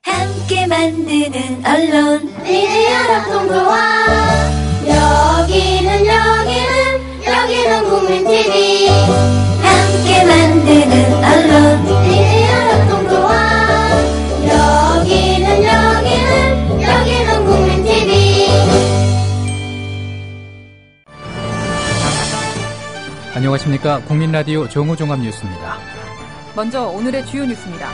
함께 만드는 언론 미디어 협동조합. 여기는 국민TV. 함께 만드는 언론 미디어 협동조합. 여기는 국민TV. 안녕하십니까. 국민라디오 정오종합뉴스입니다. 먼저 오늘의 주요 뉴스입니다.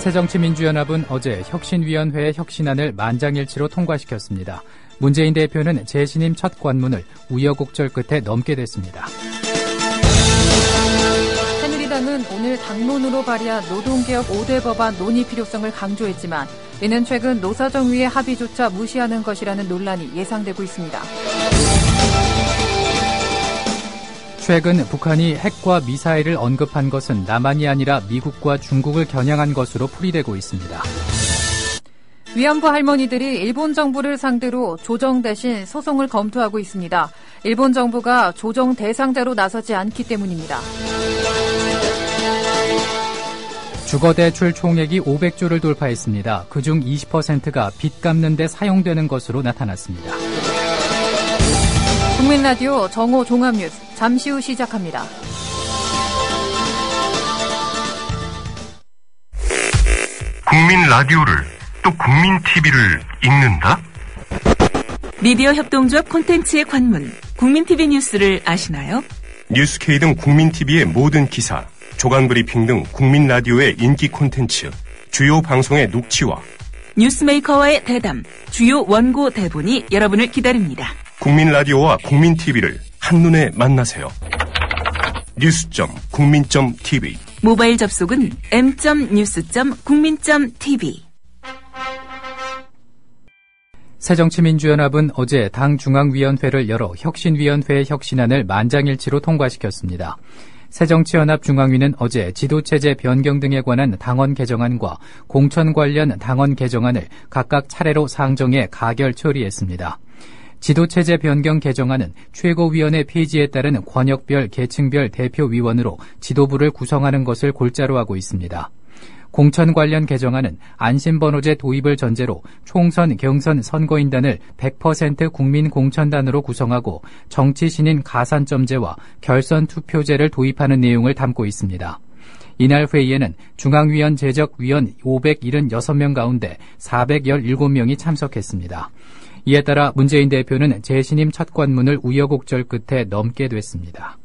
새정치민주연합은 어제 혁신위원회의 혁신안을 만장일치로 통과시켰습니다. 문재인 대표는 재신임 첫 관문을 우여곡절 끝에 넘게 됐습니다. 새누리당은 오늘 당론으로 발의한 노동개혁 5대 법안 논의 필요성을 강조했지만 이는 최근 노사정위의 합의조차 무시하는 것이라는 논란이 예상되고 있습니다. 최근 북한이 핵과 미사일을 언급한 것은 남한이 아니라 미국과 중국을 겨냥한 것으로 풀이되고 있습니다. 위안부 할머니들이 일본 정부를 상대로 조정 대신 소송을 검토하고 있습니다. 일본 정부가 조정 대상자로 나서지 않기 때문입니다. 주거대출 총액이 500조를 돌파했습니다. 그중 20%가 빚 갚는 데 사용되는 것으로 나타났습니다. 국민라디오 정오 종합뉴스 잠시 후 시작합니다. 국민 라디오를 또 국민 TV를 읽는다? 미디어 협동조합 콘텐츠의 관문 국민TV 뉴스를 아시나요? 뉴스K 등 국민 TV의 모든 기사, 조간브리핑 등 국민 라디오의 인기 콘텐츠, 주요 방송의 녹취와 뉴스메이커와의 대담, 주요 원고 대본이 여러분을 기다립니다. 국민 라디오와 국민 TV를 한눈에 만나세요. news.국민.tv 모바일 접속은 m.news.국민.tv. 새정치민주연합은 어제 당 중앙위원회를 열어 혁신위원회의 혁신안을 만장일치로 통과시켰습니다. 새정치연합 중앙위는 어제 지도체제 변경 등에 관한 당원 개정안과 공천 관련 당원 개정안을 각각 차례로 상정해 가결 처리했습니다. 지도체제 변경 개정안은 최고위원회 폐지에 따른 권역별, 계층별 대표위원으로 지도부를 구성하는 것을 골자로 하고 있습니다. 공천 관련 개정안은 안심번호제 도입을 전제로 총선, 경선 선거인단을 100% 국민공천단으로 구성하고 정치신인 가산점제와 결선투표제를 도입하는 내용을 담고 있습니다. 이날 회의에는 중앙위원 제적위원 576명 가운데 417명이 참석했습니다. 이에 따라 문재인 대표는 재신임 첫 관문을 우여곡절 끝에 넘게 됐습니다.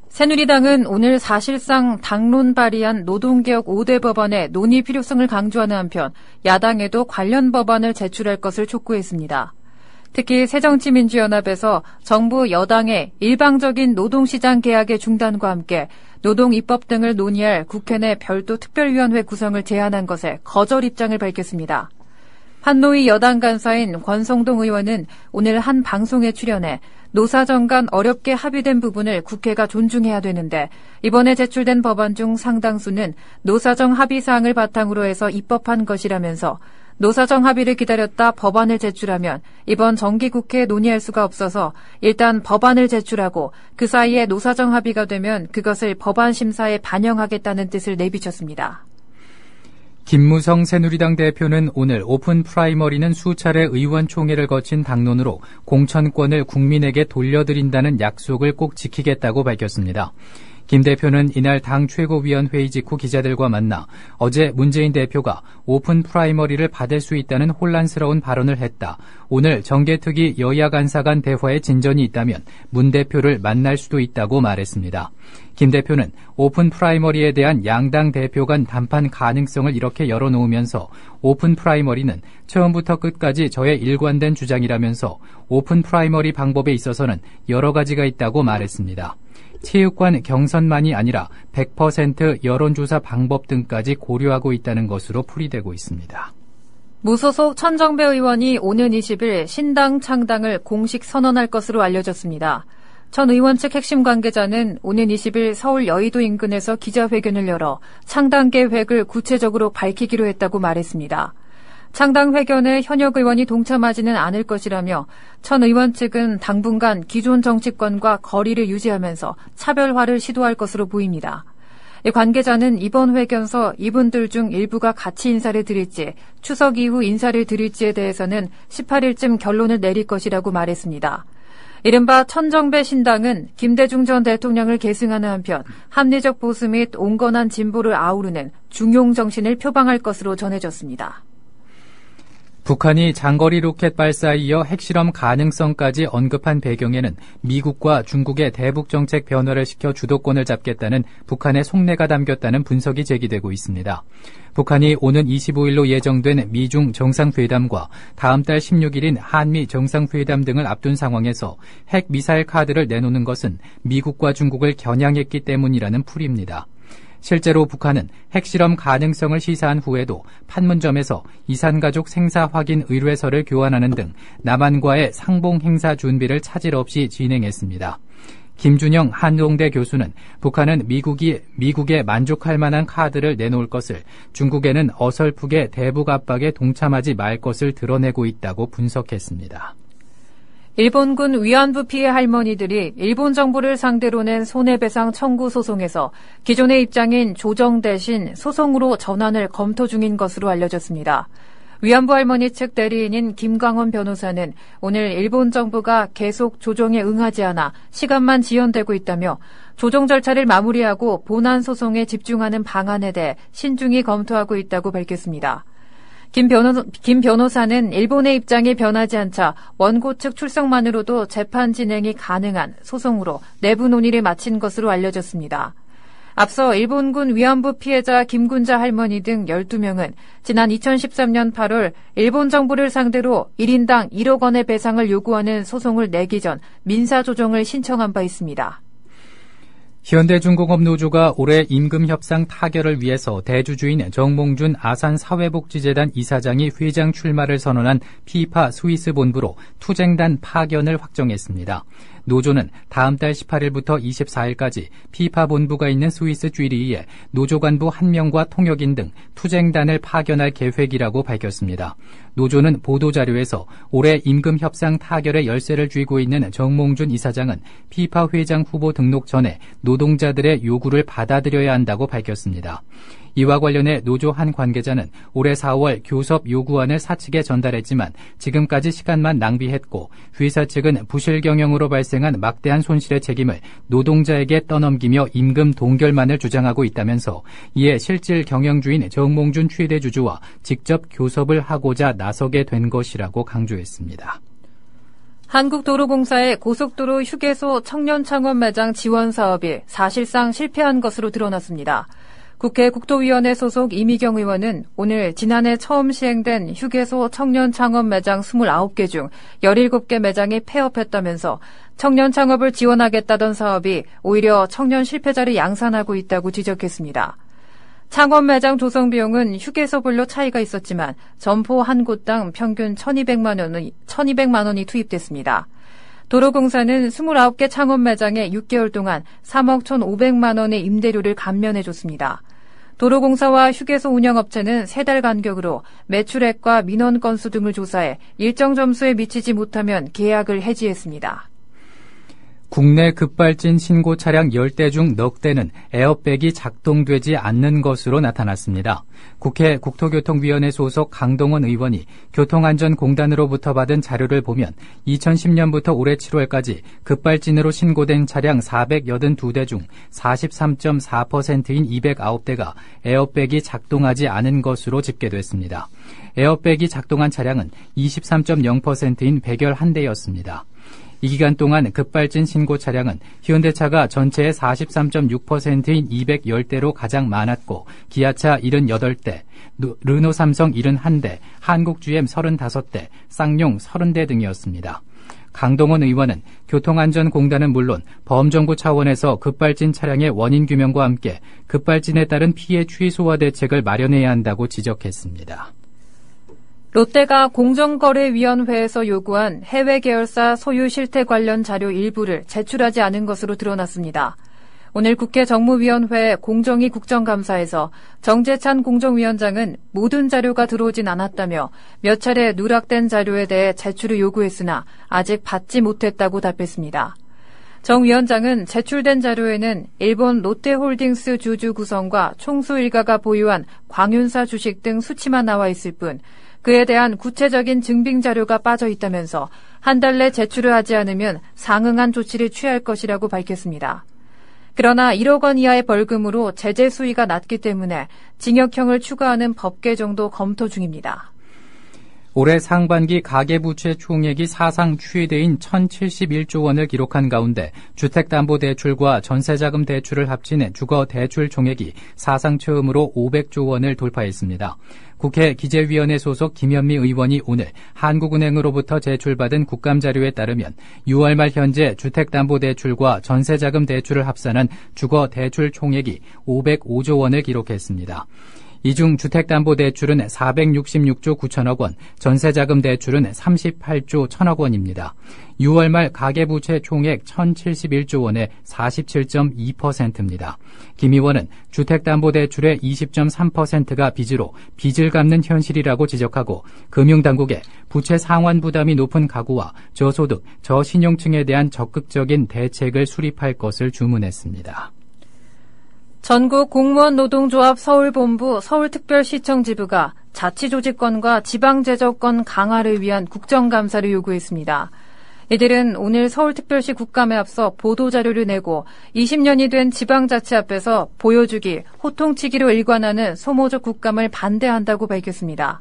새누리당은 오늘 사실상 당론 발의한 노동개혁 5대 법안의 논의 필요성을 강조하는 한편 야당에도 관련 법안을 제출할 것을 촉구했습니다. 특히 새정치민주연합에서 정부 여당의 일방적인 노동시장 계약의 중단과 함께 노동 입법 등을 논의할 국회 내 별도 특별위원회 구성을 제안한 것에 거절 입장을 밝혔습니다. 한노위 여당 간사인 권성동 의원은 오늘 한 방송에 출연해 노사정 간 어렵게 합의된 부분을 국회가 존중해야 되는데 이번에 제출된 법안 중 상당수는 노사정 합의 사항을 바탕으로 해서 입법한 것이라면서 노사정 합의를 기다렸다 법안을 제출하면 이번 정기국회에 논의할 수가 없어서 일단 법안을 제출하고 그 사이에 노사정 합의가 되면 그것을 법안 심사에 반영하겠다는 뜻을 내비쳤습니다. 김무성 새누리당 대표는 오늘 오픈 프라이머리는 수차례 의원총회를 거친 당론으로 공천권을 국민에게 돌려드린다는 약속을 꼭 지키겠다고 밝혔습니다. 김 대표는 이날 당 최고위원 회의 직후 기자들과 만나 어제 문재인 대표가 오픈 프라이머리를 받을 수 있다는 혼란스러운 발언을 했다. 오늘 정개특위 여야 간사 간 대화에 진전이 있다면 문 대표를 만날 수도 있다고 말했습니다. 김 대표는 오픈 프라이머리에 대한 양당 대표 간 담판 가능성을 이렇게 열어놓으면서 오픈 프라이머리는 처음부터 끝까지 저의 일관된 주장이라면서 오픈 프라이머리 방법에 있어서는 여러 가지가 있다고 말했습니다. 체육관 경선만이 아니라 100% 여론조사 방법 등까지 고려하고 있다는 것으로 풀이되고 있습니다. 무소속 천정배 의원이 오는 20일 신당 창당을 공식 선언할 것으로 알려졌습니다. 천 의원 측 핵심 관계자는 오는 20일 서울 여의도 인근에서 기자회견을 열어 창당 계획을 구체적으로 밝히기로 했다고 말했습니다. 창당 회견에 현역 의원이 동참하지는 않을 것이라며 천 의원 측은 당분간 기존 정치권과 거리를 유지하면서 차별화를 시도할 것으로 보입니다. 관계자는 이번 회견서 이분들 중 일부가 같이 인사를 드릴지 추석 이후 인사를 드릴지에 대해서는 18일쯤 결론을 내릴 것이라고 말했습니다. 이른바 천정배 신당은 김대중 전 대통령을 계승하는 한편 합리적 보수 및 온건한 진보를 아우르는 중용 정신을 표방할 것으로 전해졌습니다. 북한이 장거리 로켓 발사에 이어 핵실험 가능성까지 언급한 배경에는 미국과 중국의 대북 정책 변화를 시켜 주도권을 잡겠다는 북한의 속내가 담겼다는 분석이 제기되고 있습니다. 북한이 오는 25일로 예정된 미중 정상회담과 다음 달 16일인 한미 정상회담 등을 앞둔 상황에서 핵 미사일 카드를 내놓는 것은 미국과 중국을 겨냥했기 때문이라는 풀이입니다. 실제로 북한은 핵실험 가능성을 시사한 후에도 판문점에서 이산가족 생사 확인 의뢰서를 교환하는 등 남한과의 상봉 행사 준비를 차질 없이 진행했습니다. 김준영 한동대 교수는 북한은 미국에 만족할 만한 카드를 내놓을 것을, 중국에는 어설프게 대북 압박에 동참하지 말 것을 드러내고 있다고 분석했습니다. 일본군 위안부 피해 할머니들이 일본 정부를 상대로 낸 손해배상 청구 소송에서 기존의 입장인 조정 대신 소송으로 전환을 검토 중인 것으로 알려졌습니다. 위안부 할머니 측 대리인인 김광원 변호사는 오늘 일본 정부가 계속 조정에 응하지 않아 시간만 지연되고 있다며 조정 절차를 마무리하고 본안 소송에 집중하는 방안에 대해 신중히 검토하고 있다고 밝혔습니다. 김 변호사는 일본의 입장이 변하지 않자 원고 측 출석만으로도 재판 진행이 가능한 소송으로 내부 논의를 마친 것으로 알려졌습니다. 앞서 일본군 위안부 피해자 김군자 할머니 등 12명은 지난 2013년 8월 일본 정부를 상대로 1인당 1억 원의 배상을 요구하는 소송을 내기 전 민사조정을 신청한 바 있습니다. 현대중공업노조가 올해 임금협상 타결을 위해서 대주주인 정몽준 아산사회복지재단 이사장이 회장 출마를 선언한 피파 스위스 본부로 투쟁단 파견을 확정했습니다. 노조는 다음 달 18일부터 24일까지 피파 본부가 있는 스위스 쥐리히에 노조 간부 1명과 통역인 등 투쟁단을 파견할 계획이라고 밝혔습니다. 노조는 보도자료에서 올해 임금 협상 타결에 열세를 쥐고 있는 정몽준 이사장은 피파 회장 후보 등록 전에 노동자들의 요구를 받아들여야 한다고 밝혔습니다. 이와 관련해 노조 한 관계자는 올해 4월 교섭 요구안을 사측에 전달했지만 지금까지 시간만 낭비했고 회사 측은 부실 경영으로 발생한 막대한 손실의 책임을 노동자에게 떠넘기며 임금 동결만을 주장하고 있다면서 이에 실질 경영주인 정몽준 최대 주주와 직접 교섭을 하고자 나서게 된 것이라고 강조했습니다. 한국도로공사의 고속도로 휴게소 청년창업 매장 지원 사업이 사실상 실패한 것으로 드러났습니다. 국회 국토위원회 소속 이미경 의원은 오늘 지난해 처음 시행된 휴게소 청년 창업 매장 29개 중 17개 매장이 폐업했다면서 청년 창업을 지원하겠다던 사업이 오히려 청년 실패자를 양산하고 있다고 지적했습니다. 창업 매장 조성 비용은 휴게소별로 차이가 있었지만 점포 한 곳당 평균 1,200만 원이 투입됐습니다. 도로공사는 29개 창업 매장에 6개월 동안 3억 1,500만 원의 임대료를 감면해줬습니다. 도로공사와 휴게소 운영업체는 3달 간격으로 매출액과 민원 건수 등을 조사해 일정 점수에 미치지 못하면 계약을 해지했습니다. 국내 급발진 신고 차량 10대 중 넉 대는 에어백이 작동되지 않는 것으로 나타났습니다. 국회 국토교통위원회 소속 강동원 의원이 교통안전공단으로부터 받은 자료를 보면 2010년부터 올해 7월까지 급발진으로 신고된 차량 482대 중 43.4%인 209대가 에어백이 작동하지 않은 것으로 집계됐습니다. 에어백이 작동한 차량은 23.0%인 111대였습니다. 이 기간 동안 급발진 신고 차량은 현대차가 전체의 43.6%인 210대로 가장 많았고 기아차 78대, 르노 삼성 71대, 한국 GM 35대, 쌍용 30대 등이었습니다. 강동원 의원은 교통안전공단은 물론 범정부 차원에서 급발진 차량의 원인 규명과 함께 급발진에 따른 피해 최소화 대책을 마련해야 한다고 지적했습니다. 롯데가 공정거래위원회에서 요구한 해외 계열사 소유 실태 관련 자료 일부를 제출하지 않은 것으로 드러났습니다. 오늘 국회 정무위원회 공정위 국정감사에서 정재찬 공정위원장은 모든 자료가 들어오진 않았다며 몇 차례 누락된 자료에 대해 제출을 요구했으나 아직 받지 못했다고 답했습니다. 정 위원장은 제출된 자료에는 일본 롯데홀딩스 주주 구성과 총수 일가가 보유한 광윤사 주식 등 수치만 나와 있을 뿐 그에 대한 구체적인 증빙 자료가 빠져 있다면서 한 달 내 제출을 하지 않으면 상응한 조치를 취할 것이라고 밝혔습니다. 그러나 1억 원 이하의 벌금으로 제재 수위가 낮기 때문에 징역형을 추가하는 법 개정도 검토 중입니다. 올해 상반기 가계부채 총액이 사상 최대인 1,071조 원을 기록한 가운데 주택담보대출과 전세자금 대출을 합친 주거대출 총액이 사상 처음으로 500조 원을 돌파했습니다. 국회 기재위원회 소속 김현미 의원이 오늘 한국은행으로부터 제출받은 국감자료에 따르면 6월 말 현재 주택담보대출과 전세자금 대출을 합산한 주거대출 총액이 505조 원을 기록했습니다. 이 중 주택담보대출은 466조 9천억 원, 전세자금 대출은 38조 1천억 원입니다. 6월 말 가계부채 총액 1,071조 원의 47.2%입니다. 김 의원은 주택담보대출의 20.3%가 빚으로 빚을 갚는 현실이라고 지적하고 금융당국에 부채 상환 부담이 높은 가구와 저소득, 저신용층에 대한 적극적인 대책을 수립할 것을 주문했습니다. 전국 공무원 노동조합 서울본부 서울특별시청지부가 자치조직권과 지방제조권 강화를 위한 국정감사를 요구했습니다. 이들은 오늘 서울특별시 국감에 앞서 보도자료를 내고 20년이 된 지방자치 앞에서 보여주기, 호통치기로 일관하는 소모적 국감을 반대한다고 밝혔습니다.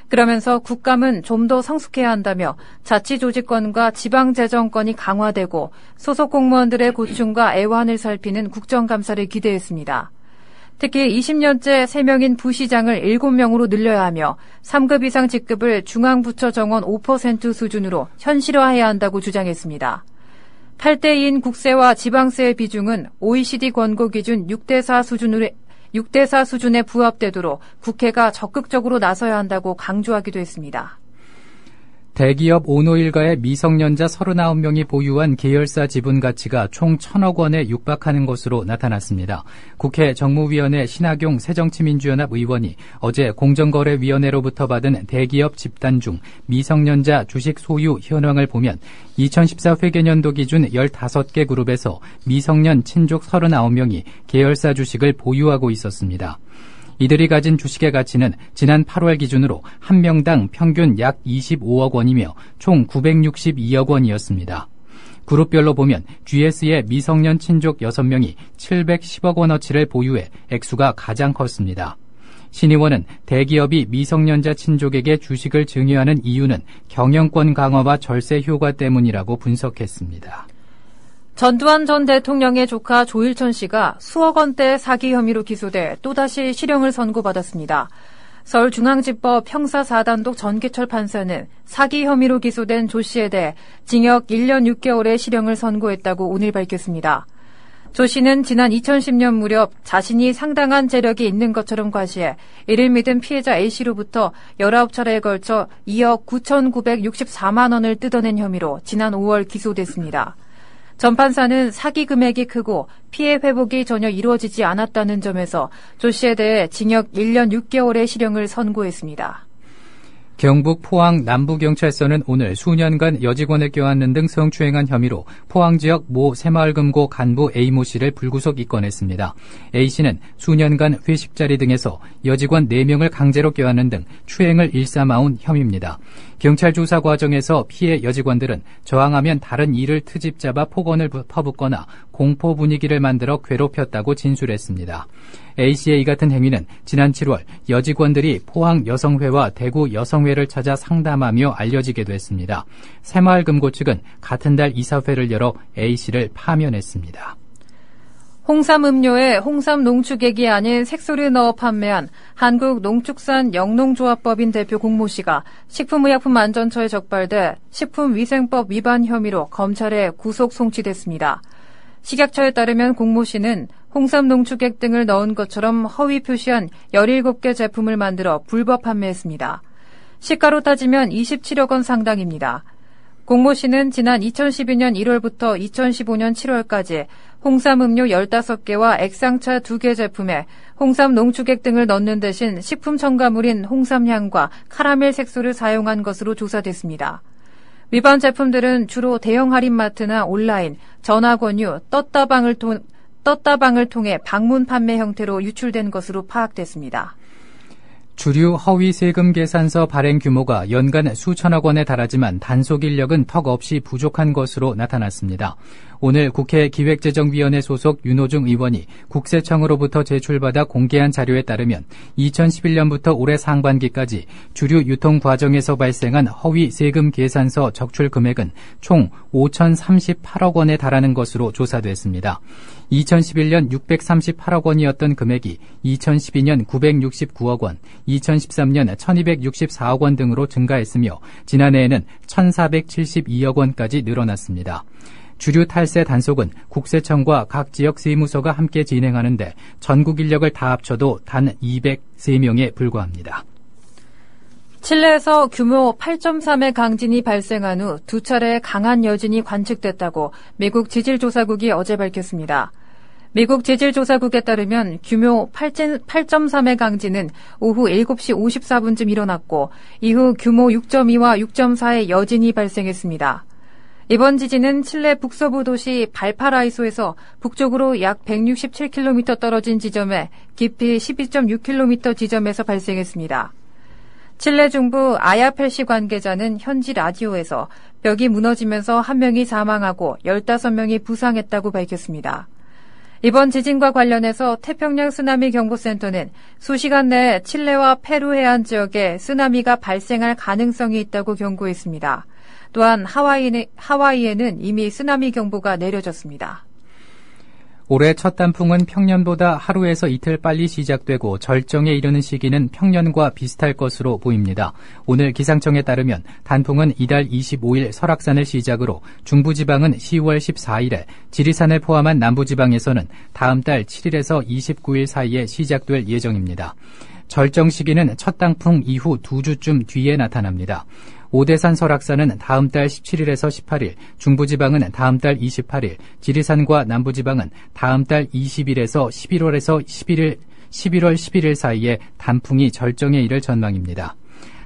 그러면서 국감은 좀 더 성숙해야 한다며 자치조직권과 지방재정권이 강화되고 소속 공무원들의 고충과 애환을 살피는 국정감사를 기대했습니다. 특히 20년째 3명인 부시장을 7명으로 늘려야 하며 3급 이상 직급을 중앙부처 정원 5% 수준으로 현실화해야 한다고 주장했습니다. 8대2인 국세와 지방세의 비중은 OECD 권고 기준 6대4 수준에 부합되도록 국회가 적극적으로 나서야 한다고 강조하기도 했습니다. 대기업 오노일가의 미성년자 39명이 보유한 계열사 지분 가치가 총 1,000억 원에 육박하는 것으로 나타났습니다. 국회 정무위원회 신학용 새정치민주연합 의원이 어제 공정거래위원회로부터 받은 대기업 집단 중 미성년자 주식 소유 현황을 보면 2014 회계년도 기준 15개 그룹에서 미성년 친족 39명이 계열사 주식을 보유하고 있었습니다. 이들이 가진 주식의 가치는 지난 8월 기준으로 한 명당 평균 약 25억 원이며 총 962억 원이었습니다. 그룹별로 보면 GS의 미성년 친족 6명이 710억 원어치를 보유해 액수가 가장 컸습니다. 신 의원은 대기업이 미성년자 친족에게 주식을 증여하는 이유는 경영권 강화와 절세 효과 때문이라고 분석했습니다. 전두환 전 대통령의 조카 조일천 씨가 수억 원대 사기 혐의로 기소돼 또다시 실형을 선고받았습니다. 서울중앙지법 형사 4단독 전기철 판사는 사기 혐의로 기소된 조 씨에 대해 징역 1년 6개월의 실형을 선고했다고 오늘 밝혔습니다. 조 씨는 지난 2010년 무렵 자신이 상당한 재력이 있는 것처럼 과시해 이를 믿은 피해자 A씨로부터 19차례에 걸쳐 2억 9,964만 원을 뜯어낸 혐의로 지난 5월 기소됐습니다. 전 판사는 사기 금액이 크고 피해 회복이 전혀 이루어지지 않았다는 점에서 조 씨에 대해 징역 1년 6개월의 실형을 선고했습니다. 경북 포항 남부경찰서는 오늘 수년간 여직원을 껴안는 등 성추행한 혐의로 포항 지역 모 새마을금고 간부 A모 씨를 불구속 입건했습니다. A씨는 수년간 회식 자리 등에서 여직원 4명을 강제로 껴안는 등 추행을 일삼아온 혐의입니다. 경찰 조사 과정에서 피해 여직원들은 저항하면 다른 이를 트집 잡아 폭언을 퍼붓거나 공포 분위기를 만들어 괴롭혔다고 진술했습니다. A씨의 이 같은 행위는 지난 7월 여직원들이 포항 여성회와 대구 여성회를 찾아 상담하며 알려지기도 했습니다. 새마을금고 측은 같은 달 이사회를 열어 A씨를 파면했습니다. 홍삼 음료에 홍삼 농축액이 아닌 색소를 넣어 판매한 한국농축산 영농조합법인 대표 공모 씨가 식품의약품안전처에 적발돼 식품위생법 위반 혐의로 검찰에 구속 송치됐습니다. 식약처에 따르면 공모 씨는 홍삼 농축액 등을 넣은 것처럼 허위 표시한 17개 제품을 만들어 불법 판매했습니다. 시가로 따지면 27억 원 상당입니다. 공모 씨는 지난 2012년 1월부터 2015년 7월까지 홍삼 음료 15개와 액상차 2개 제품에 홍삼 농축액 등을 넣는 대신 식품 첨가물인 홍삼향과 카라멜 색소를 사용한 것으로 조사됐습니다. 위반 제품들은 주로 대형 할인마트나 온라인, 전화 권유, 떴다방을 통해 방문 판매 형태로 유출된 것으로 파악됐습니다. 주류 허위 세금 계산서 발행 규모가 연간 수천억 원에 달하지만 단속 인력은 턱없이 부족한 것으로 나타났습니다. 오늘 국회 기획재정위원회 소속 윤호중 의원이 국세청으로부터 제출받아 공개한 자료에 따르면 2011년부터 올해 상반기까지 주류 유통 과정에서 발생한 허위 세금 계산서 적출 금액은 총 5,038억 원에 달하는 것으로 조사됐습니다. 2011년 638억 원이었던 금액이 2012년 969억 원, 2013년 1264억 원 등으로 증가했으며 지난해에는 1472억 원까지 늘어났습니다. 주류 탈세 단속은 국세청과 각 지역 세무서가 함께 진행하는데 전국 인력을 다 합쳐도 단 203명에 불과합니다. 칠레에서 규모 8.3의 강진이 발생한 후 2차례 강한 여진이 관측됐다고 미국 지질조사국이 어제 밝혔습니다. 미국 지질조사국에 따르면 규모 8.3의 강진은 오후 7시 54분쯤 일어났고 이후 규모 6.2와 6.4의 여진이 발생했습니다. 이번 지진은 칠레 북서부 도시 발파라이소에서 북쪽으로 약 167km 떨어진 지점에 깊이 12.6km 지점에서 발생했습니다. 칠레 중부 아야펠시 관계자는 현지 라디오에서 벽이 무너지면서 1명이 사망하고 15명이 부상했다고 밝혔습니다. 이번 지진과 관련해서 태평양 쓰나미 경보센터는 수시간 내에 칠레와 페루 해안 지역에 쓰나미가 발생할 가능성이 있다고 경고했습니다. 또한 하와이에는 이미 쓰나미 경보가 내려졌습니다. 올해 첫 단풍은 평년보다 하루에서 이틀 빨리 시작되고 절정에 이르는 시기는 평년과 비슷할 것으로 보입니다. 오늘 기상청에 따르면 단풍은 이달 25일 설악산을 시작으로 중부지방은 10월 14일에 지리산을 포함한 남부지방에서는 다음 달 7일에서 29일 사이에 시작될 예정입니다. 절정 시기는 첫 단풍 이후 2주쯤 뒤에 나타납니다. 오대산 설악산은 다음 달 17일에서 18일, 중부지방은 다음 달 28일, 지리산과 남부지방은 다음 달 20일에서 11월 11일 사이에 단풍이 절정에 이를 전망입니다.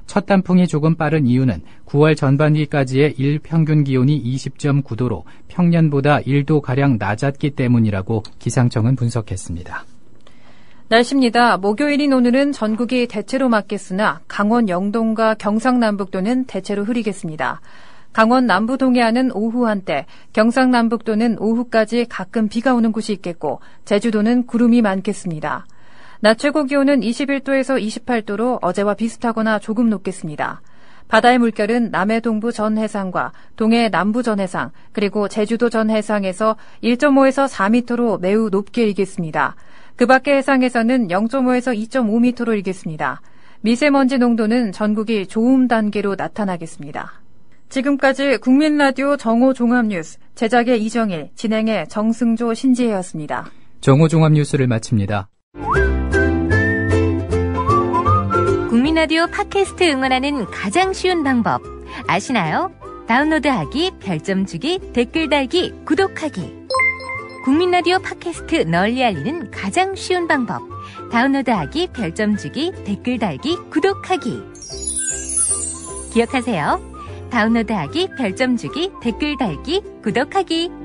첫 단풍이 조금 빠른 이유는 9월 전반기까지의 일평균 기온이 20.9도로 평년보다 1도가량 낮았기 때문이라고 기상청은 분석했습니다. 날씨입니다. 목요일인 오늘은 전국이 대체로 맑겠으나 강원 영동과 경상남북도는 대체로 흐리겠습니다. 강원 남부 동해안은 오후 한때, 경상남북도는 오후까지 가끔 비가 오는 곳이 있겠고 제주도는 구름이 많겠습니다. 낮 최고 기온은 21도에서 28도로 어제와 비슷하거나 조금 높겠습니다. 바다의 물결은 남해 동부 전 해상과 동해 남부 전 해상, 그리고 제주도 전 해상에서 1.5에서 4m로 매우 높게 일겠습니다. 그 밖의 해상에서는 0.5에서 2.5m로 일겠습니다. 미세먼지 농도는 전국이 좋음 단계로 나타나겠습니다. 지금까지 국민라디오 정오 종합뉴스, 제작의 이정일, 진행의 정승조, 신지혜였습니다. 정오 종합뉴스를 마칩니다. 국민라디오 팟캐스트 응원하는 가장 쉬운 방법 아시나요? 다운로드하기, 별점 주기, 댓글 달기, 구독하기. 국민라디오 팟캐스트 널리 알리는 가장 쉬운 방법. 다운로드하기, 별점 주기, 댓글 달기, 구독하기. 기억하세요. 다운로드하기, 별점 주기, 댓글 달기, 구독하기.